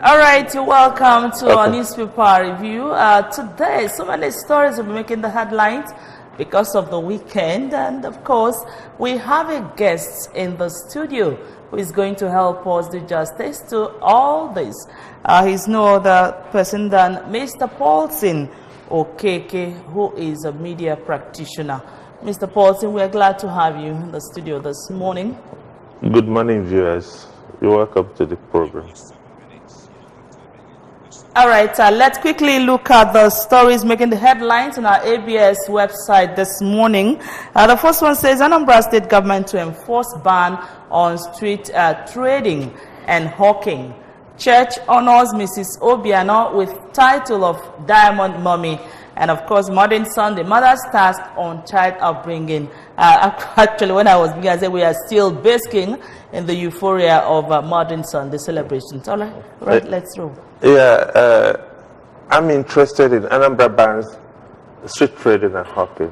All right, welcome to our newspaper review. Today, so many stories will be making the headlines because of the weekend. And of course, we have a guest in the studio who is going to help us do justice to all this. He's no other person than Mr. Paulson Okeke, who is a media practitioner. Mr. Paulson, we're glad to have you in the studio this morning. Good morning, viewers. You're welcome to the program. All right, let's quickly look at the stories making the headlines on our ABS website this morning. The first one says, Anambra State government to enforce ban on street trading and hawking. Church honors Mrs. Obiano with title of Diamond Mummy. And of course, Modern Sunday, Mother's task on child upbringing. Actually, when I was beginning, I said we are still basking in the euphoria of Modern Sunday celebrations. All right, let's roll. Yeah, I'm interested in Anambra bans street trading and hawking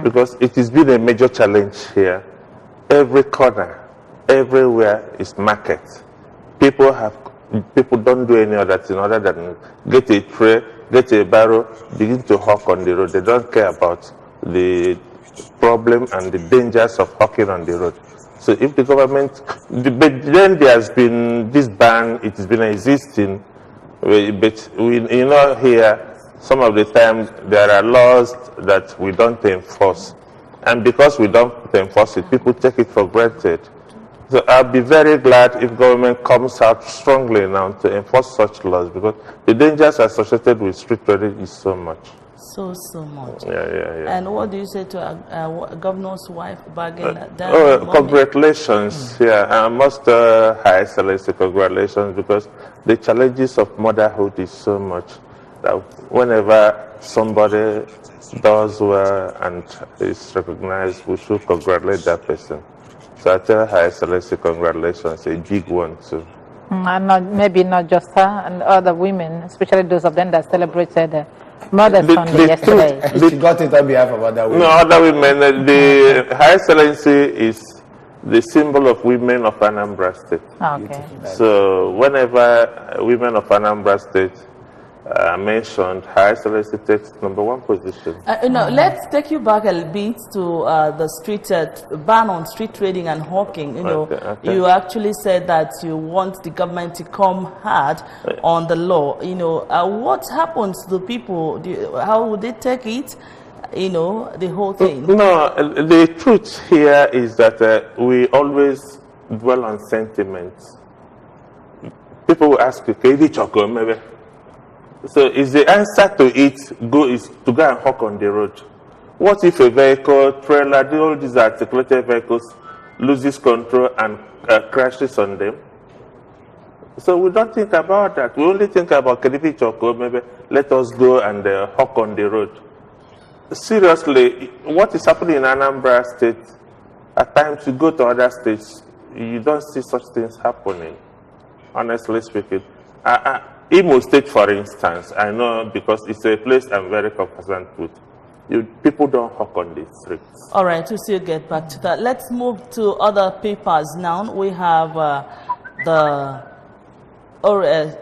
because it has been a major challenge here. Every corner, everywhere is market. People don't do any other thing other than get a tray, get a barrow, begin to hawk on the road. They don't care about the problem and the dangers of hawking on the road. So if the government, but then there has been this ban, it has been existing, but you know here, some of the time there are laws that we don't enforce. And because we don't enforce it, people take it for granted. So I'll be very glad if government comes out strongly now to enforce such laws because the dangers associated with street trading is so much. So much. Yeah. And what do you say to a governor's wife bagging that? Congratulations. Yeah, I must High Excellency, congratulations because the challenges of motherhood is so much that whenever somebody does well and is recognized, we should congratulate that person. So I tell High Excellency, congratulations, a big one too. And maybe not just her, and other women, especially those of them that celebrated Mother's Sunday yesterday. She got it on behalf of other women. No, other women. The High Excellency is the symbol of women of Anambra State. Okay. So whenever women of Anambra State are mentioned, High Excellency takes #1 position. Let's take you back a bit to the street ban on street trading and hawking. Okay. You actually said that you want the government to come hard on the law. What happens to the people? How would they take it? The whole thing. No, the truth here is that we always dwell on sentiments. People will ask you, "Can you chocolate maybe?" So is the answer to it is to go and hawk on the road? What if a vehicle, trailer, all these articulated vehicles loses control and crashes on them? So we don't think about that. We only think about Kedipi Choko, maybe let us go and hawk on the road. Seriously, what is happening in Anambra State, at times you go to other states, you don't see such things happening, honestly speaking. Imo State, for instance, I know because it's a place I'm very conversant with. People don't hawk on the streets. All right, we'll still get back to that. Let's move to other papers now. We have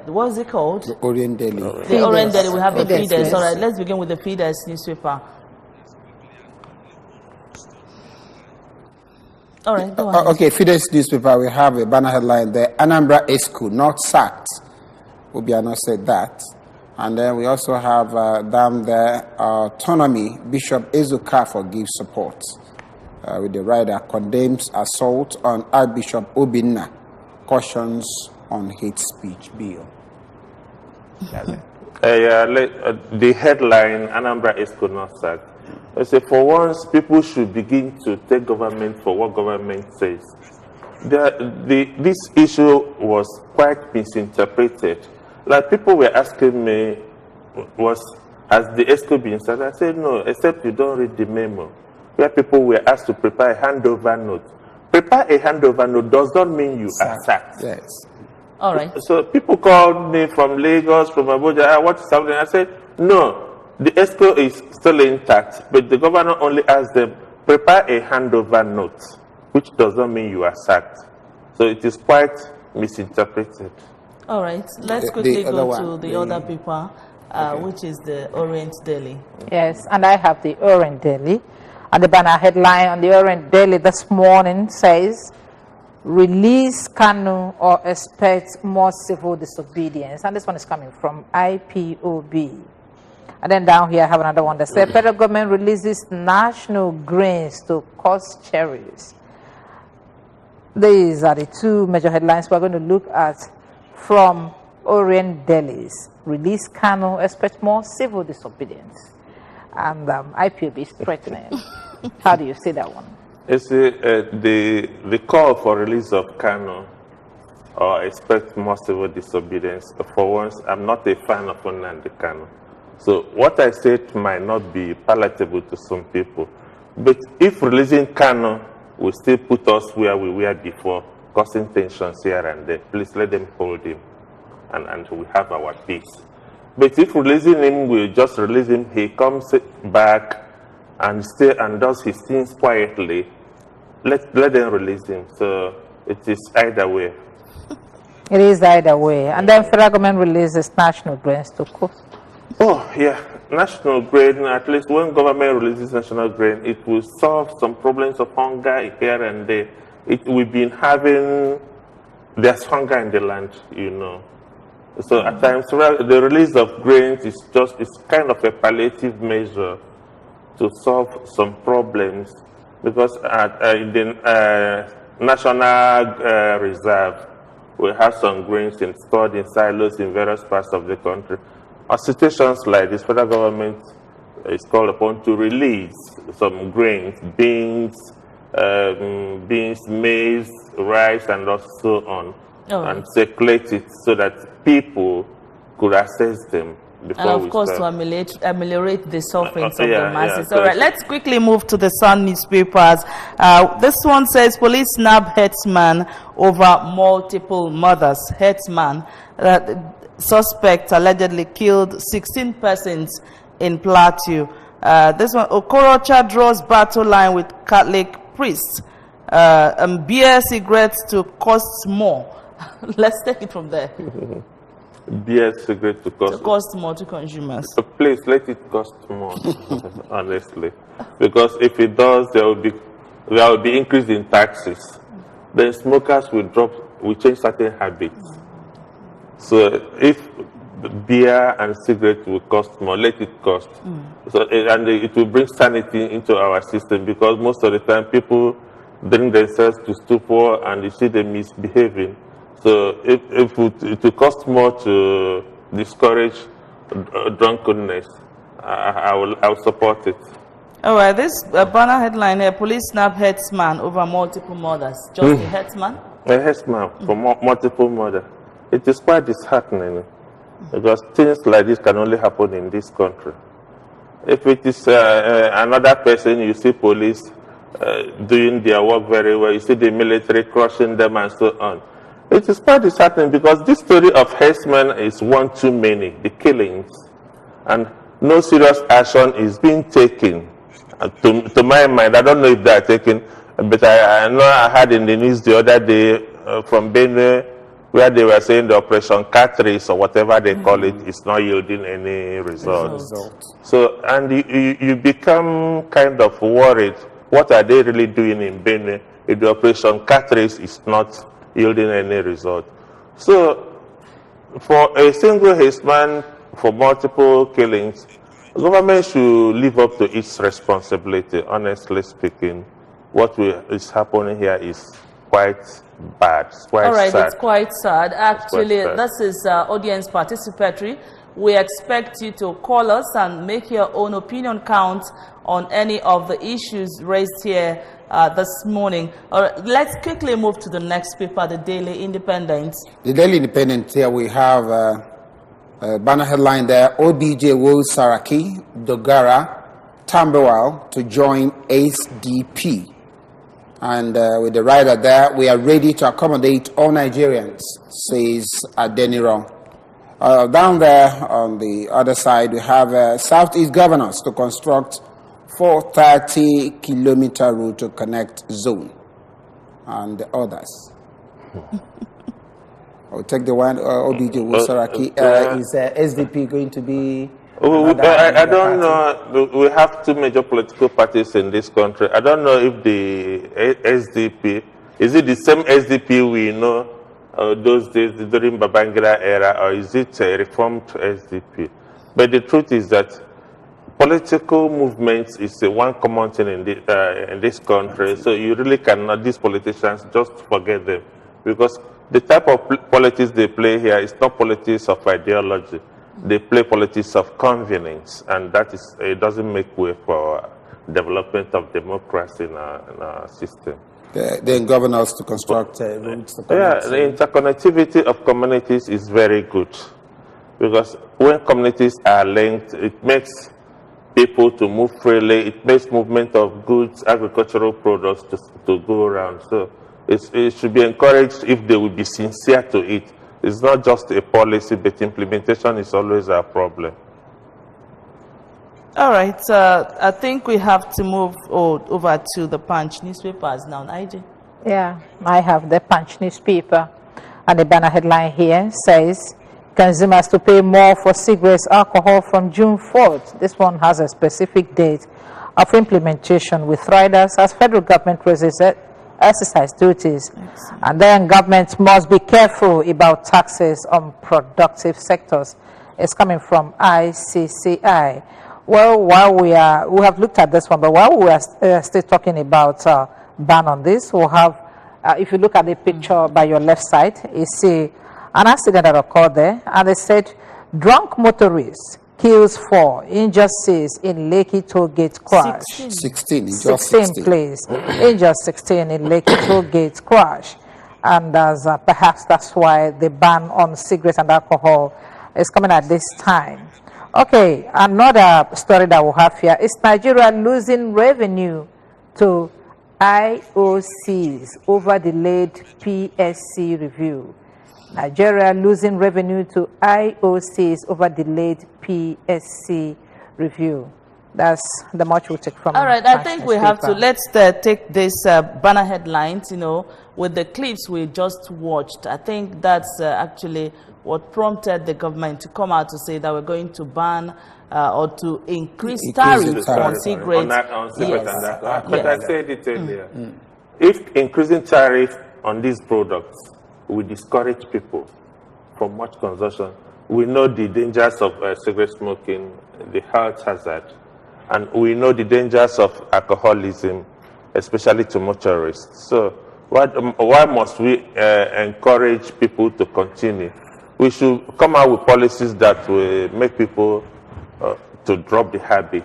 what is it called? The Orient Daily. The Orient Daily. We have the Feeders. All right, let's begin with the Feeders newspaper. All right, go on. Okay, Feeders newspaper, we have a banner headline there, Anambra A School, not sacked. Obiano said that. And then we also have down there, autonomy, Bishop Ezuka forgives support. With the rider condemns assault on Archbishop Obinna, cautions on hate speech bill. The headline, Anambra A School not sacked. I say for once, people should begin to take government for what government says. This issue was quite misinterpreted. Like people were asking me, has the ESCO been started? I said no, except you don't read the memo, where people were asked to prepare a handover note. Prepare a handover note does not mean you are sacked. Yes. All right. So people called me from Lagos, from Abuja, what is happening? I said no, the ESCO is still intact, but the governor only asked them, prepare a handover note, which does not mean you are sacked. So it is quite misinterpreted. All right, let's quickly go one, to the other paper, which is the Orient Daily. Yes, and I have the Orient Daily. And the banner headline on the Orient Daily this morning says, "Release Kanu or expect more civil disobedience." And this one is coming from IPOB. And then down here I have another one that says, "Federal government releases national grains to cost cherries." These are the two major headlines we're going to look at from Orient Dailies. "Release Kanu, expect more civil disobedience." And IPOB is threatening. How do you see that one? It's the call for release of Kanu or expect more civil disobedience. For once, I'm not a fan of Nnamdi Kanu. So what I said might not be palatable to some people. But if releasing Kanu will still put us where we were before, causing tensions here and there, please let them hold him and we have our peace. But if releasing him, we just release him, he comes back and stay and does his things quietly, let them release him. So it is either way. It is either way. And then federal government releases national grains to cost. Oh, yeah. National grain, at least when government releases national grain, it will solve some problems of hunger here and there. We've been having, there's hunger in the land, you know. So at times, the release of grains is kind of a palliative measure to solve some problems, because in the National Reserve, we have some grains stored in silos in various parts of the country. At situations like this, federal government is called upon to release some grains, beans, maize, rice, and so on, and circulate it so that people could access them. And of course, to ameliorate the sufferings of the masses. Yeah, all right, let's quickly move to the Sun newspapers. This one says, "Police snap headsman over multiple murders." Headsman, suspect allegedly killed 16 persons in Plateau. This one, Okorocha draws battle line with Catholic priests. Beer cigarettes to cost more. Let's take it from there. Beer cigarettes to cost more to consumers. So please let it cost more, honestly, because if it does, there will be increase in taxes. Then smokers will change certain habits. So if beer and cigarettes will cost more, let it cost. So and it will bring sanity into our system, because most of the time people bring themselves to stupor and you see them misbehaving. So if it will cost more to discourage drunkenness, I will support it. All right, this banner headline here: "Police snap headsman over multiple murders." Just a headsman? A headsman for multiple murders. It is quite disheartening, because things like this can only happen in this country. If it is another person, you see police doing their work very well, you see the military crushing them and so on. It is quite disheartening, because this story of herdsmen is one too many, the killings, and no serious action is being taken. To my mind, I don't know if they are taken, but I know I heard in the news the other day from Benue, where they were saying the Operation Catris or whatever they call it is not yielding any results. So, and you become kind of worried. What are they really doing in Benue if the Operation Catris is not yielding any result? So, for a single herdsman for multiple killings, the government should live up to its responsibility. Honestly speaking, what is happening here is quite bad. It's quite all right, sad. it's quite sad. Actually, sad. This is audience participatory. We expect you to call us and make your own opinion count on any of the issues raised here this morning. Let's quickly move to the next paper, the Daily Independent. The Daily Independent, here we have a banner headline there: "OBJ will Saraki, Dogara, Tambawal to join SDP." And with the writer there, "We are ready to accommodate all Nigerians," says Adeniro. Down there on the other side, we have Southeast governors to construct 430-kilometer route to connect zone, and the others. All right, it's quite sad. Actually, this is audience participatory. We expect you to call us and make your own opinion count on any of the issues raised here this morning. Let's quickly move to the next paper, the Daily Independent. Mm. All right, let's quickly move to the next paper, the Daily Independent. and the others. I'll take the one, OBJ Wosaraki. Is SDP going to be... I don't know. We have two major political parties in this country. I don't know if the SDP, is it the same SDP we know those days during Babangida era, or is it a reformed SDP? But the truth is that political movements is one common thing in this country, so you really cannot, these politicians, just forget them. Because the type of politics they play here is not politics of ideology. They play politics of convenience, and that is, it doesn't make way for development of democracy in our system. Then governors to construct routes to connect. Yeah, the interconnectivity of communities is very good, because when communities are linked, it makes people to move freely, it makes movement of goods, agricultural products to go around. So it should be encouraged if they will be sincere to it. It's not just a policy, but implementation is always a problem. All right, I think we have to move over to the Punch newspapers now. IJ? Yeah, I have the Punch newspaper, and the banner headline here says, consumers to pay more for cigarettes, alcohol from June 4th. This one has a specific date of implementation with riders as federal government raises exercise duties. Excellent. And then government must be careful about taxes on productive sectors. It's coming from ICCI. Well, while we have looked at this one, but while we are still talking about ban on this, we'll have, if you look at the picture by your left side, you see an accident that occurred there, and they said drunk motorist kills 4, injures 6 in Lekki toll gate crash. 16, please. Injures 16 in Lekki toll gate crash. And perhaps that's why the ban on cigarettes and alcohol is coming at this time. Okay, another story that we have here is Nigeria losing revenue to IOCs over delayed PSC review. Nigeria losing revenue to IOCs over delayed PSC review. That's the much we'll take from. All right, I think we have to, let's take this banner headlines, with the clips we just watched. I think that's actually what prompted the government to come out to say that we're going to ban or to increase tariffs on cigarettes. On cigarettes and that. But I said it earlier. If increasing tariff on these products will discourage people from much consumption, we know the dangers of cigarette smoking, the health hazard, and we know the dangers of alcoholism, especially to motorists. So why must we encourage people to continue? We should come out with policies that will make people to drop the habit.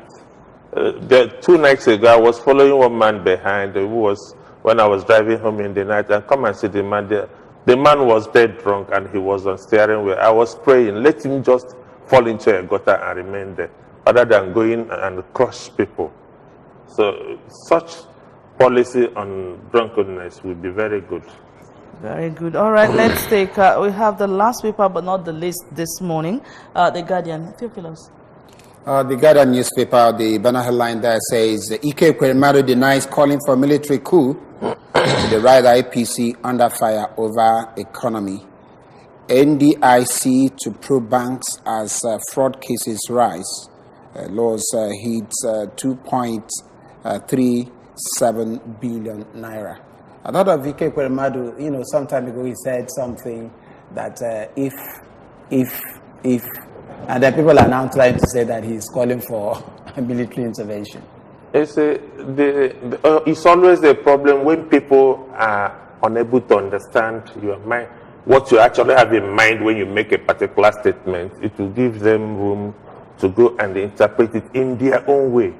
2 nights ago, I was following one man behind who was, when I was driving home in the night, and come and see the man there. The man was dead drunk and he was on steering wheel. I was praying, let him just fall into a gutter and remain there, rather than going and crush people. So such policy on drunkenness will be very good. Very good. All right, let's take, we have the last paper, but not the least this morning, The Guardian. Theophilus. The Guardian newspaper, the banner headline there says, Okeke denies calling for military coup. The rider APC under fire over economy. NDIC to probe banks as fraud cases rise. Laws hits 2.37 billion naira. I thought of Okeke Kweremadu, some time ago he said something that if, and then people are now trying to say that he's calling for a military intervention. It's always a problem when people are unable to understand your mind, what you actually have in mind when you make a particular statement. It will give them room to go and interpret it in their own way.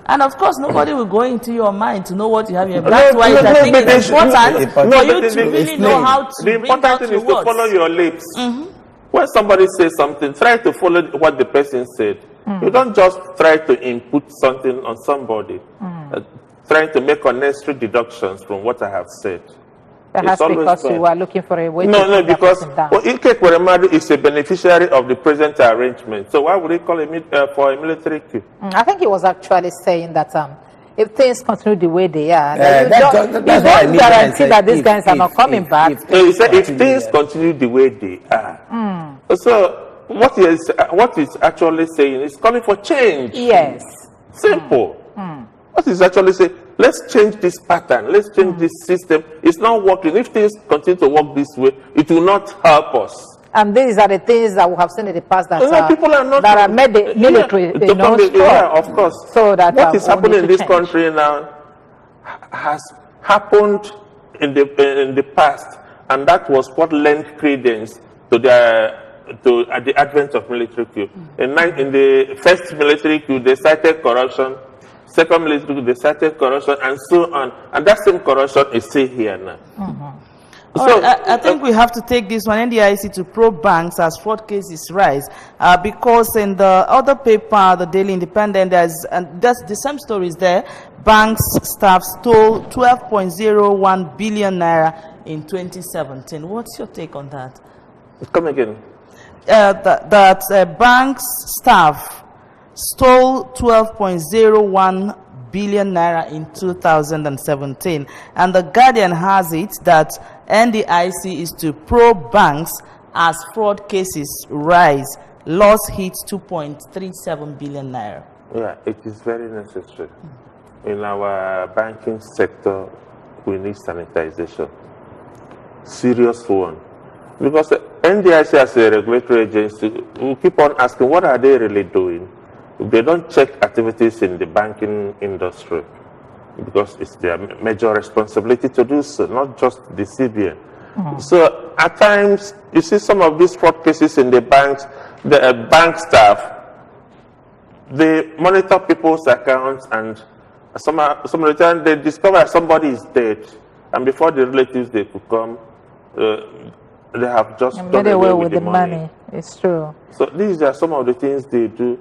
And of course, nobody will go into your mind to know what you have in your mind. That's why I think it's important for you to really know how to the important thing is to follow your lips. When somebody says something, try to follow what the person said. You don't just try to input something on somebody, trying to make unnecessary deductions from what I have said. Perhaps because you are looking for a way to No, because Okeke Kweremadu is a beneficiary of the present arrangement. So why would he call for a military coup? I think he was actually saying that if things continue the way they are, That's you what don't I mean when I guarantee said that these guys are not coming back. If things continue the way they are. So what is actually saying is calling for change. Yes. Simple. What is actually saying, let's change this pattern, let's change this system. It's not working. If things continue to work this way, it will not help us. And these are the things that we have seen in the past that people are not that are made the military, yeah, of course. So that what is happening in this country now has happened in the past, and that was what lent credence to the advent of military coup. In the first military coup, they cited corruption. Second military coup, they cited corruption, and so on. And that same corruption is still here now. So, I think we have to take this one, NDIC, to probe banks as fraud cases rise. Because in the other paper, the Daily Independent, that's the same stories there. Banks staff stole 12.01 billion naira in 2017. What's your take on that? Come again. Banks staff stole 12.01 billion naira in 2017, and the Guardian has it that NDIC is to probe banks as fraud cases rise. Loss hits 2.37 billion naira. Yeah, it is very necessary. In our banking sector, we need sanitization. Serious one. Because the NDIC as a regulatory agency will keep on asking, what are they really doing? If they don't check activities in the banking industry, because it's their major responsibility to do so, not just the CBN. So at times, you see some of these fraud cases in the banks, the bank staff, they monitor people's accounts, and some of the time they discover somebody is dead, and before the relatives they could come, they have just done away with the money. It's true. So these are some of the things they do.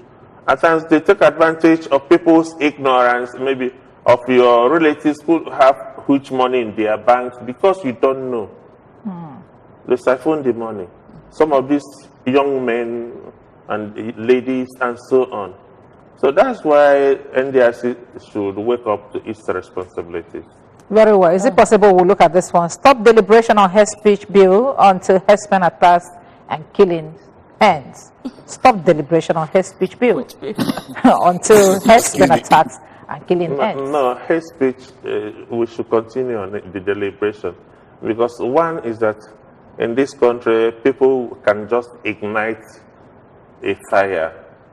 At times they take advantage of people's ignorance, maybe of your relatives who have huge money in their banks because you don't know. They siphon the money. Some of these young men and ladies and so on. So that's why NDIC should wake up to its responsibilities. Very well. Is it possible we'll look at this one? Stop deliberation on hate speech bill until herdsmen attacks and killing ends. Stop deliberation on hate speech bill until herdsmen attacks and killing ends. No, hate speech, we should continue on the deliberation. Because one is that in this country, people can just ignite a fire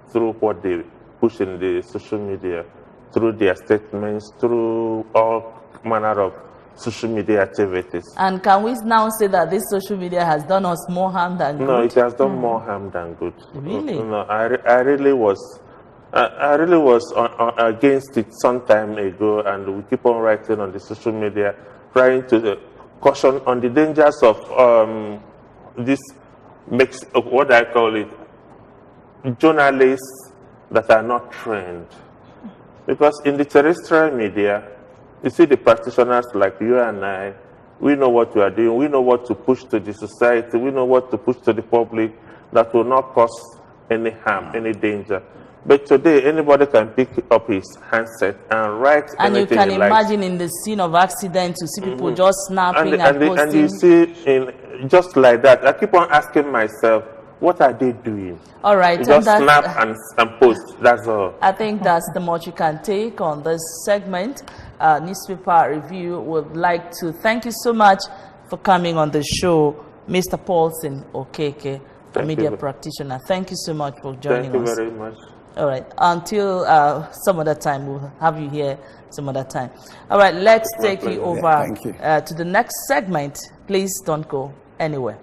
through what they push in the social media, through their statements, through all manner of social media activities. And can we now say that this social media has done us more harm than good? No, it has done more harm than good. Really? No, I really was against it some time ago, and we keep on writing on the social media, trying to caution on the dangers of this what I call it, journalists that are not trained. Because in the terrestrial media, you see the practitioners like you and I, we know what we are doing, we know what to push to the society, we know what to push to the public that will not cause any harm, any danger. But today, anybody can pick up his handset and write and anything you can he imagine likes. In the scene of accident to see people just snapping and posting. And you see, just like that, I keep on asking myself, what are they doing? All right. You just snap and post, that's all. I think that's the much you can take on this segment. Newspaper Review would like to thank you so much for coming on the show, Mr. Paulson Okeke, a media practitioner. Thank you so much for joining us. Thank you very much. All right. Until some other time, we'll have you here some other time. All right. Let's take you over Thank you. to the next segment. Please don't go anywhere.